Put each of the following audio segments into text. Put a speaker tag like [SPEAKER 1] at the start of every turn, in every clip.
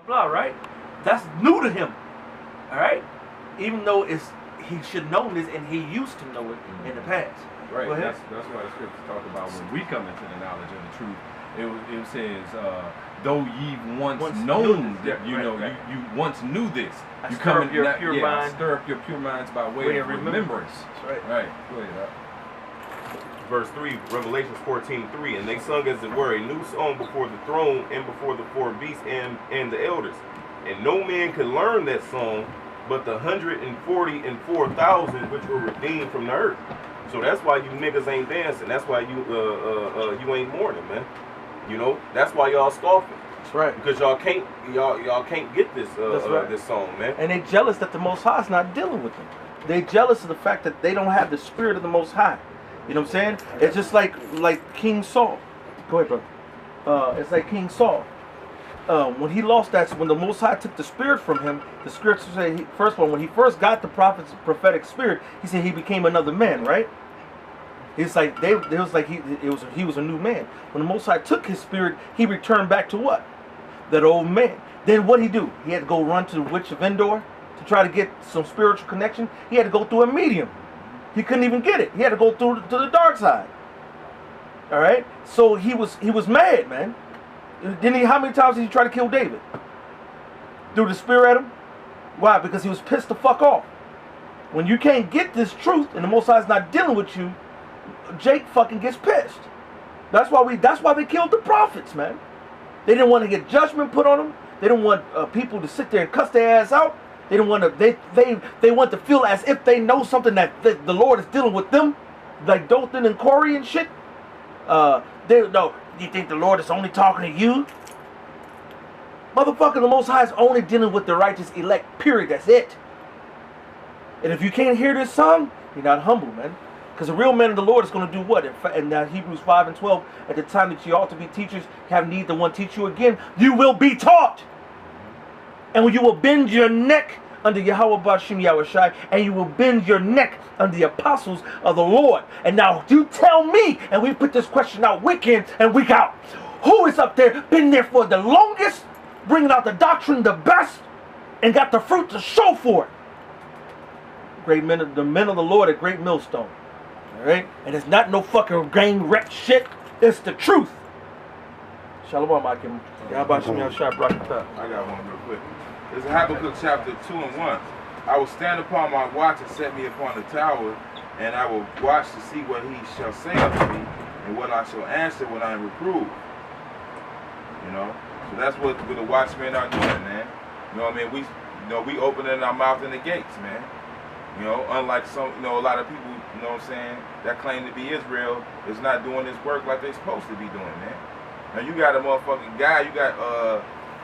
[SPEAKER 1] blah, right? That's new to him, all right? Even though he should know this and he used to know it in the past.
[SPEAKER 2] Right. That's why the scriptures talk about when we come into the knowledge of the truth. It says, though ye once known that you once knew this. You come in your pure mind. Stir up your pure minds by way of remembrance.
[SPEAKER 1] Right.
[SPEAKER 2] Right. Go ahead.
[SPEAKER 3] Verse 3, Revelations 14:3, and they sung as it were a new song before the throne and before the four beasts and the elders. And no man could learn that song but the 144,000 which were redeemed from the earth. So that's why you niggas ain't dancing. That's why you ain't mourning, man. You know, that's why y'all scoffing.
[SPEAKER 1] That's right.
[SPEAKER 3] Because y'all can't get this this song, man.
[SPEAKER 1] And they jealous that the Most High is not dealing with them. They jealous of the fact that they don't have the spirit of the Most High. You know what I'm saying? It's just like King Saul. Go ahead, brother. It's like King Saul. When he lost that, when the Most High took the spirit from him, the scripture say when he first got the prophetic spirit, he said he became another man, right? It's like he was a new man. When the Most High took his spirit, he returned back to what? That old man. Then what did he do? He had to go run to the witch of Endor to try to get some spiritual connection. He had to go through a medium. He couldn't even get it. He had to go through to the dark side. All right. So he was mad, man. How many times did he try to kill David? Threw the spear at him. Why? Because he was pissed the fuck off. When you can't get this truth and the Most High is not dealing with you, Jake fucking gets pissed. That's why they killed the prophets, man. They didn't want to get judgment put on them. They didn't want people to sit there and cuss their ass out. They didn't want to. They want to feel as if they know something that the Lord is dealing with them, like Dothan and Corey and shit. Do you think the Lord is only talking to you? Motherfucker, the Most High is only dealing with the righteous elect. Period. That's it. And if you can't hear this song, you're not humble, man. Because a real man of the Lord is going to do what? In Hebrews 5:12, at the time that you ought to be teachers, have need the one teach you again, you will be taught. And when you will bend your neck under Yahweh Bashim Yahushai, and you will bend your neck under the apostles of the Lord. And now you tell me, and we put this question out week in and week out, who is up there, been there for the longest, bringing out the doctrine the best, and got the fruit to show for it? The men of the Lord at Great Millstone. Alright? And it's not no fucking gang wreck shit. It's the truth. Shalom, Akim. Yahweh Bashim Yahushai Brakatah.
[SPEAKER 2] I got one real quick. It's Habakkuk chapter 2 and 1. I will stand upon my watch and set me upon the tower, and I will watch to see what he shall say unto me, and what I shall answer when I am reproved. You know? So that's what the watchmen are doing, man. You know what I mean? We opening our mouth in the gates, man. You know, unlike some, a lot of people, you know what I'm saying, that claim to be Israel is not doing this work like they're supposed to be doing, man. Now you got a motherfucking guy, you got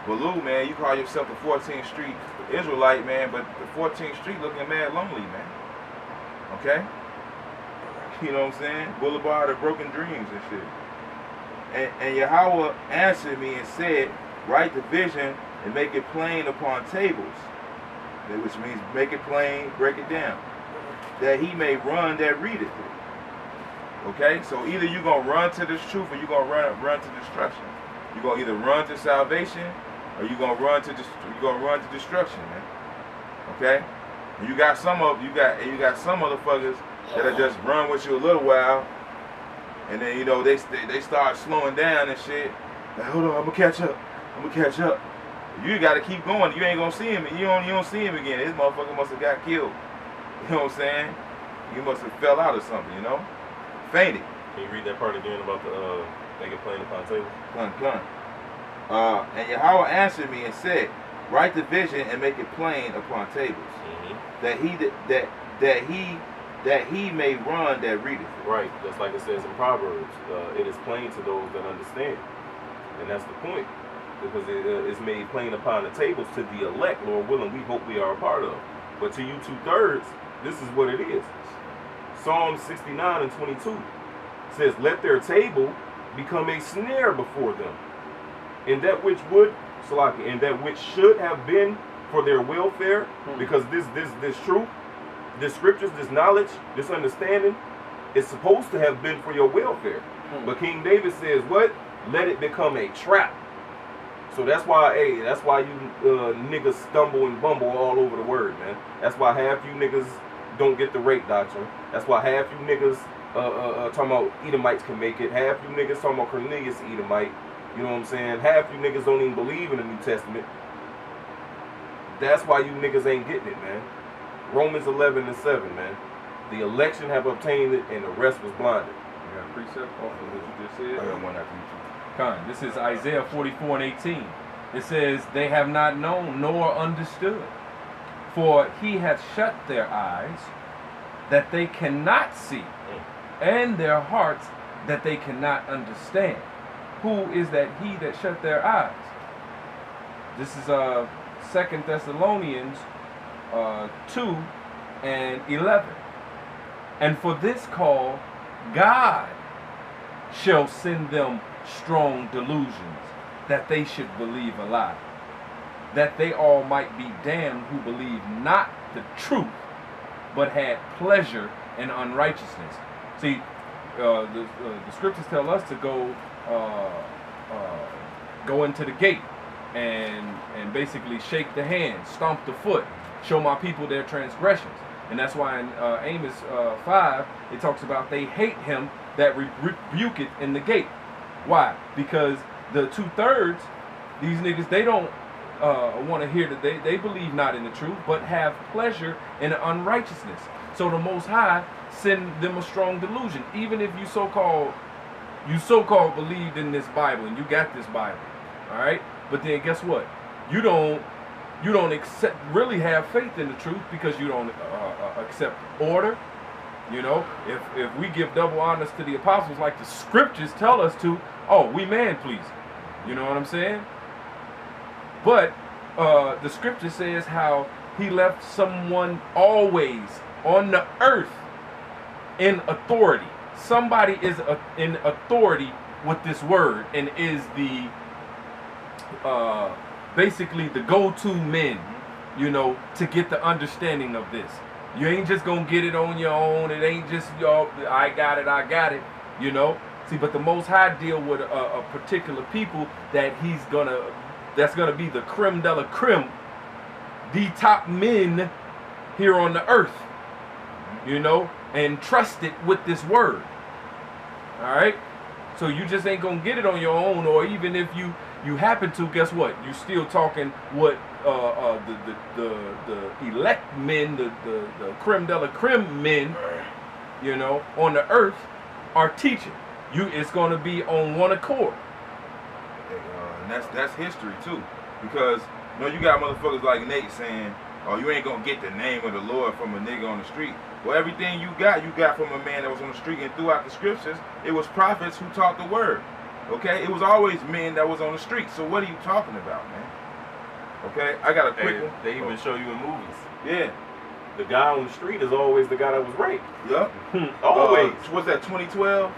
[SPEAKER 2] Baloo, man, you call yourself the 14th Street Israelite, man, but the 14th Street looking mad lonely, man. Okay? You know what I'm saying? Boulevard of Broken Dreams and shit. And Yahweh answered me and said, write the vision and make it plain upon tables. Which means make it plain, break it down. That he may run that readeth it. Okay? So either you're going to run to this truth or you're going to run to destruction. You're going to either run to salvation or you're going to run to destruction, man. Okay? And you got some motherfuckers that'll just run with you a little while, and then they start slowing down and shit. Like, hold on, I'm gonna catch up. You gotta keep going. You ain't gonna see him. You don't see him again. This motherfucker must have got killed. You know what I'm saying? He must have fell out or something. Fainted.
[SPEAKER 3] Can you read that part again about the make it plain upon tables?
[SPEAKER 2] And Yahweh answered me and said, write the vision and make it plain upon tables, that he may run that readeth it.
[SPEAKER 3] Right, just like it says in Proverbs, it is plain to those that understand, and that's the point, because it is made plain upon the tables to the elect, Lord willing, we hope we are a part of. But to you 2/3, this is what it is. Psalm 69 and 22 says, let their table become a snare before them, and that which should have been for their welfare, because this truth, this scriptures, this knowledge, this understanding is supposed to have been for your welfare. But King David says, what? Let it become a trap. So that's why, hey, that's why you niggas stumble and bumble all over the word, man. That's why half you niggas don't get the rape doctrine. That's why half you niggas talking about Edomites can make it. Half you niggas talking about Cornelius Edomite. You know what I'm saying? Half you niggas don't even believe in the New Testament. That's why you niggas ain't getting it, man. Romans 11:7, man. The election have obtained it, and the rest was blinded.
[SPEAKER 4] You got a precept off of what you just said?
[SPEAKER 2] I got one after you.
[SPEAKER 4] Con, this is Isaiah 44:18. It says, they have not known nor understood, for he hath shut their eyes that they cannot see, and their hearts that they cannot understand. Who is that he that shut their eyes? This is 2 Thessalonians 2:11. And for this call, God shall send them strong delusions, that they should believe a lie, that they all might be damned who believe not the truth, but had pleasure in unrighteousness. See, the scriptures tell us to go into the gate and basically shake the hand, stomp the foot, show my people their transgressions. And that's why in Amos 5, it talks about they hate him that rebuketh in the gate. Why? Because the 2/3, these niggas, they don't want to hear that they believe not in the truth, but have pleasure in unrighteousness. So the Most High send them a strong delusion. Even if you so-called believed in this Bible and you got this Bible, all right? But then guess what? You don't really have faith in the truth because you don't accept order. You know, if we give double honors to the apostles like the scriptures tell us to, oh, we man please. You know what I'm saying? But the scripture says how he left someone always on the earth in authority. Somebody is in authority with this word and is the basically the go-to men, you know, to get the understanding of this. You ain't just gonna get it on your own. It ain't just, yo, I got it, you know. See, but the Most High deal with a particular people that that's gonna be the creme de la creme, the top men here on the earth, you know, and trust it with this word. All right. So you just ain't gonna get it on your own, or even if you happen to, guess what? You still talking what the elect men, the creme de la creme men, you know, on the earth are teaching. It's gonna be on one accord.
[SPEAKER 2] And that's history too, because you know you got motherfuckers like Nate saying, "Oh, you ain't gonna get the name of the Lord from a nigga on the street." Well, everything you got from a man that was on the street, and throughout the scriptures, it was prophets who taught the word. Okay, it was always men that was on the street. So what are you talking about, man? Okay, I got a quick one.
[SPEAKER 3] They even show you in movies.
[SPEAKER 2] Yeah.
[SPEAKER 3] The guy on the street is always the guy that was raped.
[SPEAKER 2] Yep.
[SPEAKER 3] Always.
[SPEAKER 2] What's that, 2012?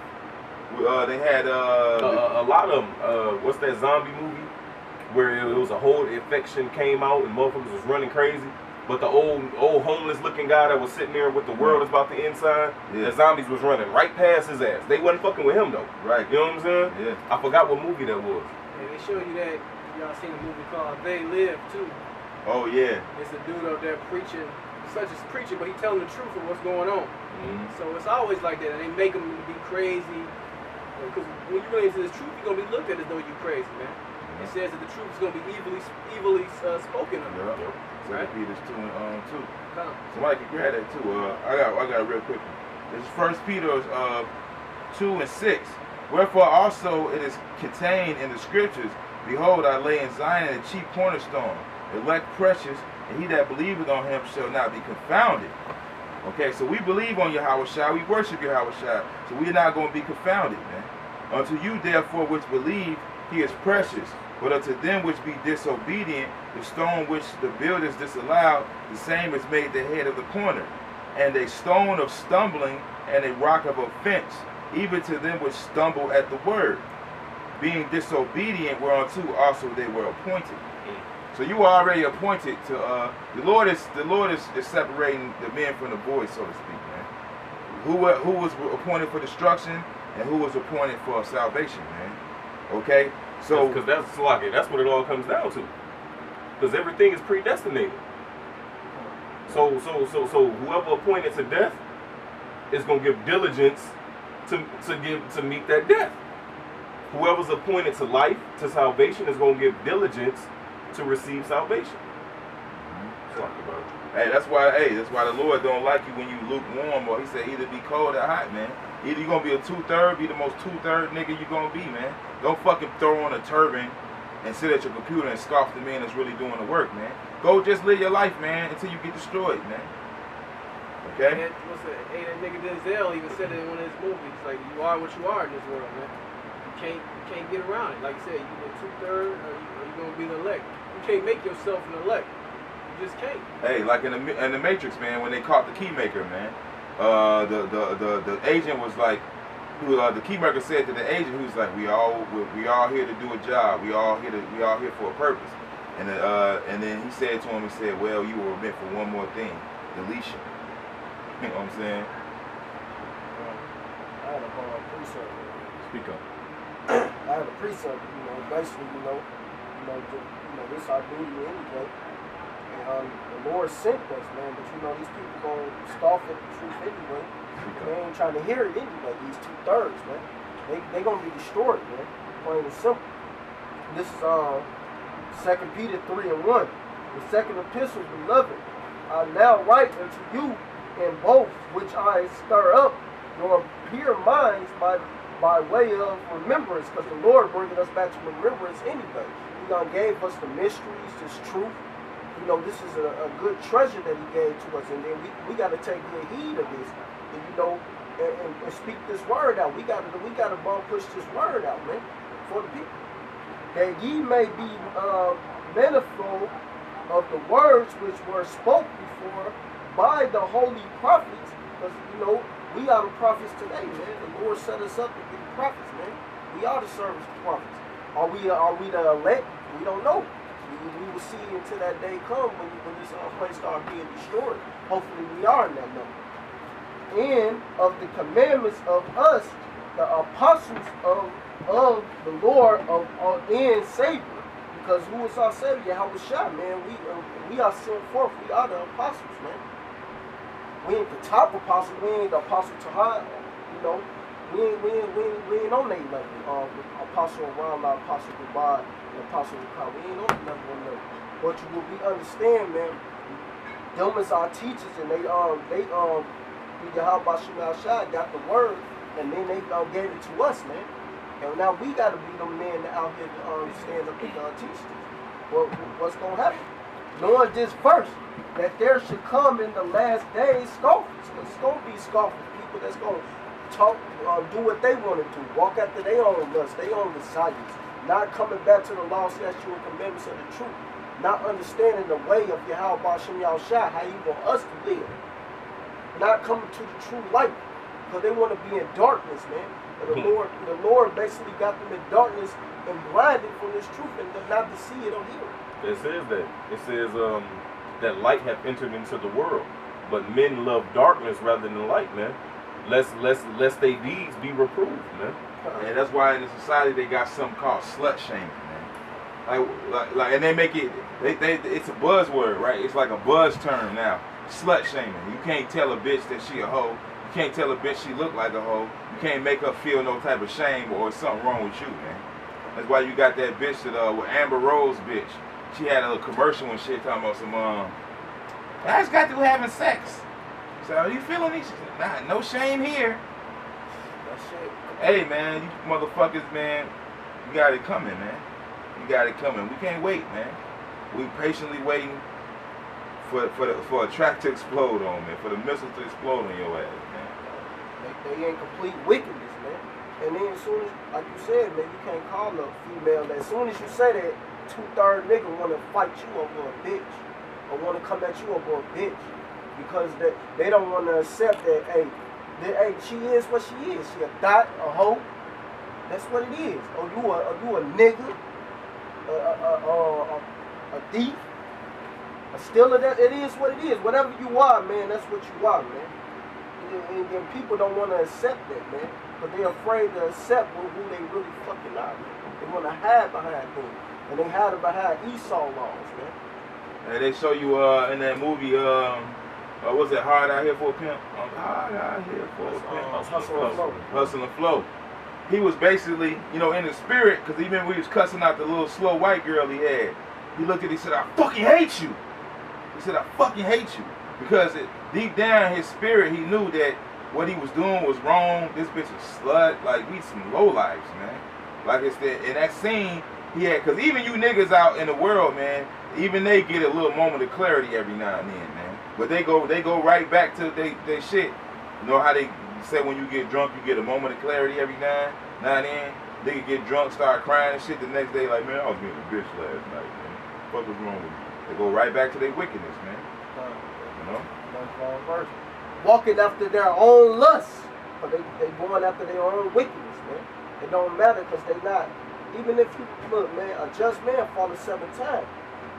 [SPEAKER 2] They had
[SPEAKER 3] a lot of them. What's that zombie movie where it was a whole infection came out and motherfuckers was running crazy? But the old homeless looking guy that was sitting there with the world is about the inside, the zombies was running right past his ass. They wasn't fucking with him though.
[SPEAKER 2] Right.
[SPEAKER 3] You know what I'm saying?
[SPEAKER 2] Yeah.
[SPEAKER 3] I forgot what movie that was.
[SPEAKER 5] Yeah, they show you that. Y'all seen a movie called They Live too.
[SPEAKER 2] Oh yeah.
[SPEAKER 5] It's a dude up there preaching, such as preaching, but he telling the truth of what's going on. So it's always like that, and they make him be crazy. Because when you really into this truth, you're gonna be looked at as though you're crazy, man. It says that the truth is gonna be evilly spoken of.
[SPEAKER 2] Yeah.
[SPEAKER 5] Right?
[SPEAKER 2] Peter 2:2. Somebody can grab that too. I got a real quick one. This is 1 Peter 2:6. Wherefore also it is contained in the scriptures, behold, I lay in Zion a chief cornerstone, elect precious, and he that believeth on him shall not be confounded. Okay, so we believe on Yahushua, we worship Yahushua, so we're not going to be confounded, man. Unto you therefore which believe, he is precious. But unto them which be disobedient, the stone which the builders disallowed, the same is made the head of the corner, and a stone of stumbling and a rock of offense, even to them which stumble at the word, being disobedient whereunto also they were appointed. So you were already appointed to the Lord is separating the men from the boys, so to speak, man. Who was appointed for destruction and who was appointed for salvation, man. Okay? So,
[SPEAKER 3] because that's what it all comes down to. Because everything is predestinated. So whoever appointed to death is gonna give diligence to meet that death. Whoever's appointed to life, to salvation, is gonna give diligence to receive salvation.
[SPEAKER 2] hey, that's why the Lord don't like you when you lukewarm, or he said either be cold or hot, man. Either you're gonna be a 2/3, be the most 2/3 nigga you gonna be, man. Don't fucking throw on a turban and sit at your computer and scoff the man that's really doing the work, man. Go just live your life, man, until you get destroyed, man. Okay?
[SPEAKER 5] And that nigga Denzel even said it in one of his movies. Like, you are what you are in this world, man. You can't get around it. Like you said, you the 2/3, or you gonna be the elect. You can't make yourself an elect. You just can't.
[SPEAKER 2] Hey, like in the Matrix, man, when they caught the keymaker, man, the agent was like, the keymaker said to the agent, he was like, we all here to do a job. We all here for a purpose. And then he said to him, he said, well, you were meant for one more thing, deletion. You know what I'm saying?
[SPEAKER 6] I had a precept.
[SPEAKER 4] Speak up.
[SPEAKER 6] I had a precept, basically, this is our duty anyway. And the Lord sent us, man, but these people gonna scoff at the truth anyway. They ain't trying to hear it anyway, these 2/3, man. They gonna be destroyed, man. Plain and simple. This is 2 Peter 3:1. The second epistle, beloved, I now write unto you in both which I stir up your pure minds by way of remembrance, because the Lord bringing us back to remembrance anyway. He done gave us the mysteries, this truth. This is a good treasure that he gave to us, and then we got to take good heed of this, and speak this word out. We got to push this word out, man, for the people, that ye may be manifold of the words which were spoke before by the holy prophets, because we are the prophets today, man. The Lord set us up to be the prophets, man. We are the servants of the prophets. Are we the elect? We don't know. We will see until that day come when this place start being destroyed. Hopefully we are in that number. And of the commandments of us, the apostles of the Lord and Savior. Because who is our Savior? Yahushua, man. We are sent forth. We are the apostles, man. We ain't the top apostle. We ain't the apostle to hide. We ain't on that level. Apostle Around, Apostle Dubai, and Apostle Dubai. We ain't on that level. But we understand, man. Them is our teachers, and they Yahweh Shai got the word, and then they gave it to us, man. And now we got to be the men that out here to stand up and teach this. What's gonna happen? Knowing this first, that there should come in the last days scoffers. It's gonna be scoffers, people that's gonna talk, do what they want to do, walk after their own lust, their own desires, not coming back to the law, statutes, and commandments of the truth, not understanding the way of Yahweh Shem Yahushua, how he want us to live, not coming to the true light, because they want to be in darkness, man. And the Lord basically got them in darkness and blinded from this truth, and not to see it or hear it.
[SPEAKER 3] It says that. It says that light hath entered into the world, but men love darkness rather than light, man. Lest they deeds be reproved, man.
[SPEAKER 2] And that's why in the society they got something called slut shaming, man. Like, and they make it. It's a buzzword, right? It's like a buzz term now. Slut shaming. You can't tell a bitch that she a hoe. You can't tell a bitch she look like a hoe. You can't make her feel no type of shame or something wrong with you, man. That's why you got that bitch that with Amber Rose, bitch. She had a little commercial and shit talking about some I just got through having sex. So are you feeling these? Nah, no shame here.
[SPEAKER 6] That shit.
[SPEAKER 2] Hey man, you motherfuckers, man, you got it coming, man. You got it coming. We can't wait, man. We patiently waiting for a track to explode on, man, for the missile to explode on your ass, man.
[SPEAKER 6] They in complete wickedness, man. And then as soon as, like you said, man, you can't call a female that. As soon as you say that, 2/3 nigga want to fight you over a bitch, or want to come at you over a bitch, because they don't want to accept that. Hey, she is what she is. She a dot, a hoe. That's what it is. Or you a nigga, a thief, a stealer. That it is what it is. Whatever you are, man, that's what you are, man. And people don't want to accept that, man. but they're afraid to accept who they really fucking are. They want to hide behind things, and they hide behind Esau laws, man.
[SPEAKER 2] And they show you in that movie, what's that, Hard Out Here for a Pimp? Hard Out Here for a Pimp.
[SPEAKER 6] Hustle and Flow.
[SPEAKER 2] Hustle and Flow. He was basically, you know, in the spirit, because even when he was cussing out the little slow white girl he had, he looked at it, he said, I fucking hate you. He said, I fucking hate you. Because deep down his spirit, he knew that what he was doing was wrong. This bitch is slut. Like, we some lowlifes, man. Like it's that, in that scene, he had, because even you niggas out in the world, man, even they get a little moment of clarity every now and then, man. But they go right back to they shit. You know how they say when you get drunk, you get a moment of clarity every now and then? They could get drunk, start crying and shit the next day, like, man, I was being a bitch last night, man. What the fuck was wrong with me? They go right back to their wickedness, man. You know?
[SPEAKER 6] Walking after their own lusts, but they going after their own wickedness, man. It don't matter because they not. Even if you look, man, a just man falls 7 times.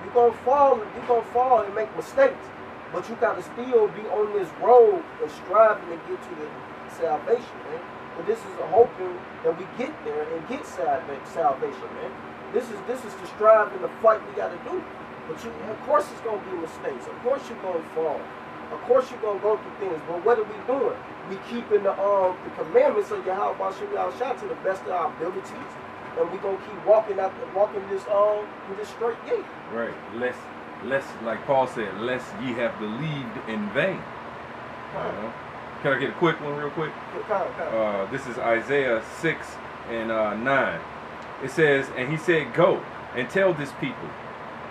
[SPEAKER 6] You're gonna fall and make mistakes. But you gotta still be on this road and striving to get to the salvation, man. But this is hoping that we get there and get salvation, man. This is the strive and the fight we gotta do. But of course it's gonna be mistakes. Of course you're gonna fall. Of course you're gonna go through things. But what are we doing? We keeping the commandments of Yahweh Shah to the best of our abilities. And we're gonna keep walking this through this straight gate.
[SPEAKER 4] Right. Lest, like Paul said, lest ye have believed in vain. Can I get a quick one real quick? This is Isaiah 6 and 9. It says, and he said, go and tell this people,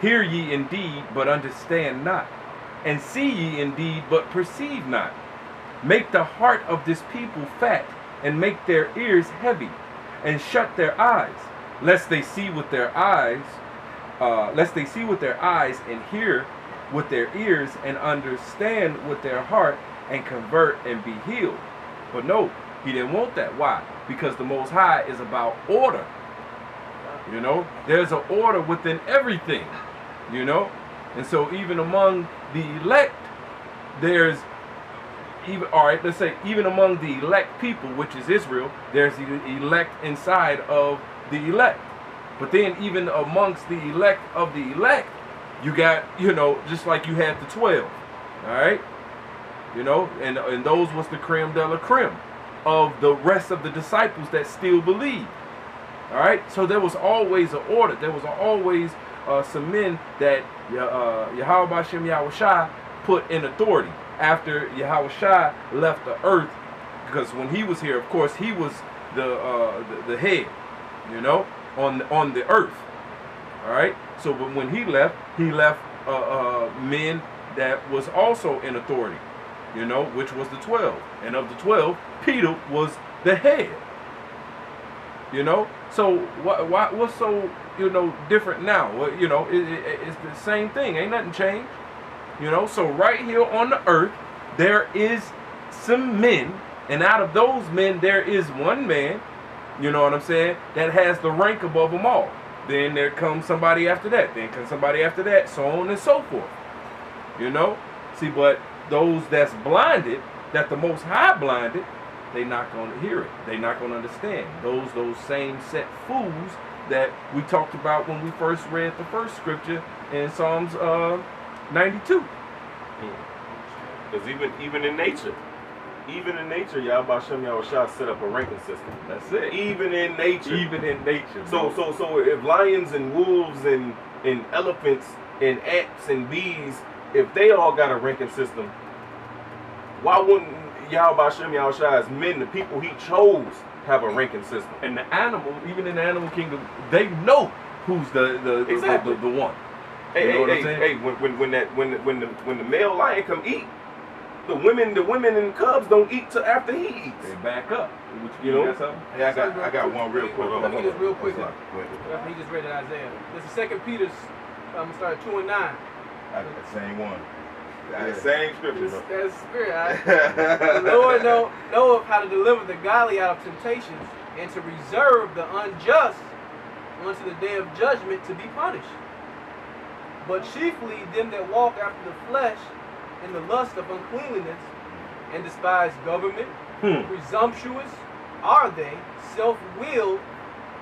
[SPEAKER 4] hear ye indeed, but understand not, and see ye indeed, but perceive not. Make the heart of this people fat, and make their ears heavy, and shut their eyes, lest they see with their eyes, and hear with their ears, and understand with their heart, and convert and be healed. But no, he didn't want that. Why? Because the Most High is about order. You know, there's an order within everything. You know, and so even among the elect, there's even, all right, let's say even among the elect people, which is Israel, there's the elect inside of the elect. But then even amongst the elect of the elect, you got, you know, just like you had the 12, all right? You know, and those was the creme de la creme of the rest of the disciples that still believed, all right? So there was always an order. There was always some men that Yahweh Bashem Yahushua put in authority after Yahushua left the earth, because when he was here, of course, he was the head, you know, on the earth. All right. So, but when he left men that was also in authority, you know, which was the 12, and of the 12, Peter was the head. You know, so what's so, you know, different now? Well, you know, it's the same thing. Ain't nothing changed. You know, so right here on the earth, there is some men, and out of those men, there is one man, you know what I'm saying, that has the rank above them all. Then there comes somebody after that. Then comes somebody after that, so on and so forth. You know? See, but those that's blinded, that the Most High blinded, they not going to hear it. They not going to understand. Those same set fools that we talked about when we first read the first scripture in Psalms 92.
[SPEAKER 3] Because even in nature, Yahweh Hashem Yahushua set up a ranking system.
[SPEAKER 4] That's it.
[SPEAKER 3] Even in nature.
[SPEAKER 4] Even in nature.
[SPEAKER 3] So if lions and wolves and elephants and ants and bees, if they all got a ranking system, why wouldn't Yahweh Hashem Yahushua's men, the people he chose, have a ranking system?
[SPEAKER 4] And the animal, even in the animal kingdom, they know who's the one.
[SPEAKER 3] Hey, when the male lion come eat, the women and cubs don't eat till after he eats.
[SPEAKER 4] They back up.
[SPEAKER 3] You know?
[SPEAKER 2] Hey, I got one real quick.
[SPEAKER 5] Let me just real quick.
[SPEAKER 2] Go ahead.
[SPEAKER 5] He just read it, Isaiah. This is 2 Peter's. I'm gonna start at 2 and 9.
[SPEAKER 2] I got the same one. The same scripture.
[SPEAKER 5] That's the spirit. The Lord knoweth how to deliver the godly out of temptations, and to reserve the unjust unto the day of judgment to be punished. But chiefly them that walk after the flesh in the lust of uncleanliness, and despise government, presumptuous, are they self-willed?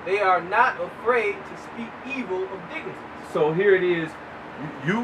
[SPEAKER 5] They are not afraid to speak evil of dignity.
[SPEAKER 4] So here it is. You